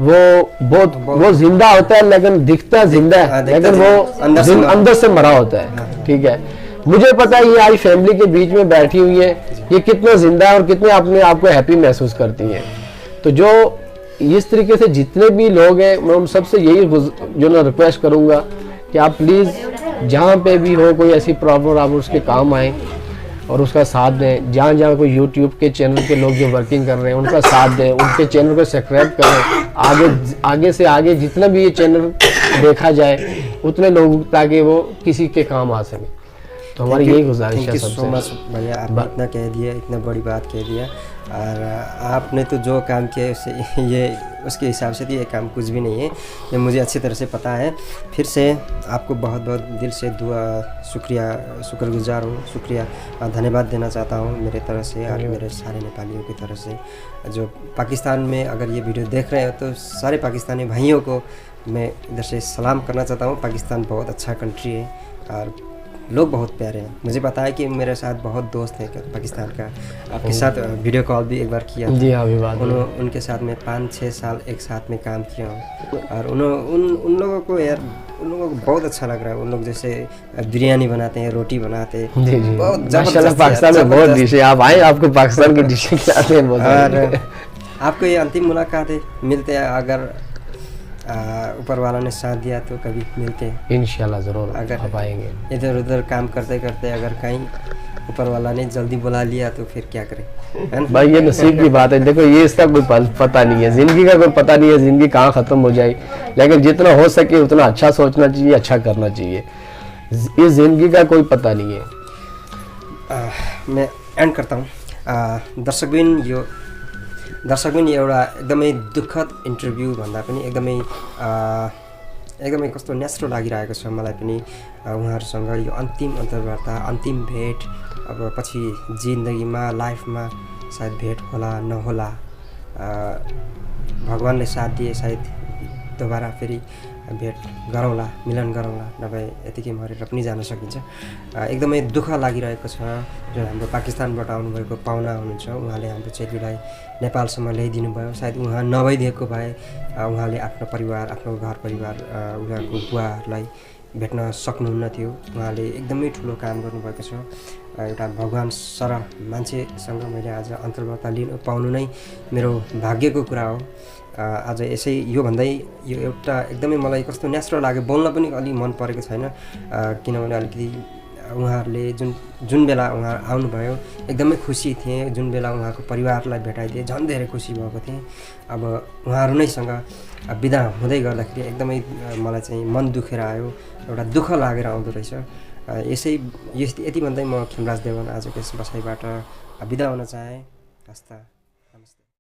वो जिंदा होता है लेकिन दिखता जिंदा है, लेकिन वो अंदर से मरा होता है। ठीक है, मुझे पता है ये आज फैमिली के बीच में बैठी हुई है, ये कितना जिंदा है और कितने अपने आप को हैप्पी महसूस करती हैं। तो जो इस तरीके से जितने भी लोग हैं, मैं उन सबसे यही जो ना रिक्वेस्ट करूंगा कि आप प्लीज़ जहाँ पे भी हो कोई ऐसी प्रॉब्लम आप उसके काम आएँ और उसका साथ दें। जहाँ जहाँ कोई यूट्यूब के चैनल के लोग जो वर्किंग कर रहे हैं उनका साथ दें, उनके चैनल को सब्सक्राइब करें, आगे से आगे जितना भी ये चैनल देखा जाए उतने लोग, ताकि वो किसी के काम आ सके। तो हमारी यही गुजारिश है सबसे। सो मच भैया, आपने इतना कह दिया, इतना बड़ी बात कह दिया, और आपने तो जो काम किया उससे ये उसके हिसाब से तो ये काम कुछ भी नहीं है, ये मुझे अच्छी तरह से पता है। फिर से आपको बहुत बहुत दिल से शुक्रगुजार हूँ, शुक्रिया, धन्यवाद देना चाहता हूँ मेरे तरफ से और मेरे सारे नेपालियों की तरफ से। जो पाकिस्तान में अगर ये वीडियो देख रहे हो तो सारे पाकिस्तानी भाइयों को मैं इधर से सलाम करना चाहता हूँ। पाकिस्तान बहुत अच्छा कंट्री है और लोग बहुत प्यारे हैं। मुझे पता है कि मेरे साथ बहुत दोस्त हैं पाकिस्तान का, आपके साथ वीडियो कॉल भी एक बार किया था। जी हाँ, उनके साथ मैं 5-6 साल एक साथ में काम किया हूँ और उन लोगों को यार, उन लोगों को बहुत अच्छा लग रहा है। उन लोग जैसे बिरयानी बनाते हैं, रोटी बनाते हैं, जी जी, बहुत माशाल्लाह पाकिस्तान में बहुत डिशें, आप आए आपको पाकिस्तान की डिशें खिलाते हैं। और आपको ये अंतिम मुलाकात है, मिलते हैं अगर ऊपर वाला ने साथ दिया तो कभी मिलते हैं इंशाल्लाह, ज़रूर अगर आप आएंगे। इधर उधर काम करते करते अगर कहीं ऊपर वाला ने जल्दी बुला लिया तो फिर क्या करें, है ना भाई, ये नसीब की बात है। देखो ये इसका कोई पता नहीं है, ज़िंदगी का कोई पता नहीं है, ज़िंदगी कहाँ ख़त्म हो जाए, लेकिन जितना हो सके उतना अच्छा सोचना चाहिए, अच्छा करना चाहिए। इस ज़िंदगी का कोई पता नहीं है। मैं एन्ड करता हूँ। दर्शकबिन एउटा एकदमै दुःखद इन्टरभ्यू भन्दा पनि एकदमै कस्तो न्यास्रो लागिरहेको छ मलाई पनि उहाँहरूसँग यो अन्तिम अन्तर्वार्ता, अन्तिम भेट। अब पछि जिन्दगीमा, लाइफमा सायद भेट होला नहोला, भगवानले साथ दिए सायद दोबारा फेरि भेट गरौँला, मिलन गरौँला, नभए यतिकै मरेर पनि जान सकिन्छ। एकदमै दुःख लागिरहेको छ। जो हाम्रो पाकिस्तानबाट आउनुभएको पाहुना हुनुहुन्छ, उहाँले हाम्रो चेलीलाई नेपालसम्म ल्याइदिनु भयो। सायद उहाँ नभइदिएको भए उहाँले आफ्नो परिवार, आफ्नो घर परिवार, उहाँको बुवाहरूलाई भेट्न सक्नुहुन्न थियो। उहाँले एकदमै ठुलो काम गर्नुभएको छ। एउटा भगवान सरह मान्छेसँग मैले आज अन्तर्वार्ता लिनु पाउनु नै मेरो भाग्यको कुरा हो। आज यसै यो भन्दै यो एउटा एकदमै मलाई कस्तो न्यास्रो लाग्यो, बोल्न पनि अलि मन परेको छैन, किनभने अलिकति उहाँहरूले जुन बेला उहाँ आउनुभयो एकदमै खुसी थिएँ। जुन बेला उहाँको परिवारलाई भेटाइदिए झन् धेरै खुसी भएको थिएँ। अब उहाँहरू नैसँग बिदा हुँदै गर्दाखेरि एकदमै मलाई चाहिँ मन दुखेर आयो, एउटा दुःख लागेर आउँदो रहेछ। यति भन्दै म खेमराज देवान आजको यस बसाइबाट बिदा हुन चाहेँ। हस्ता।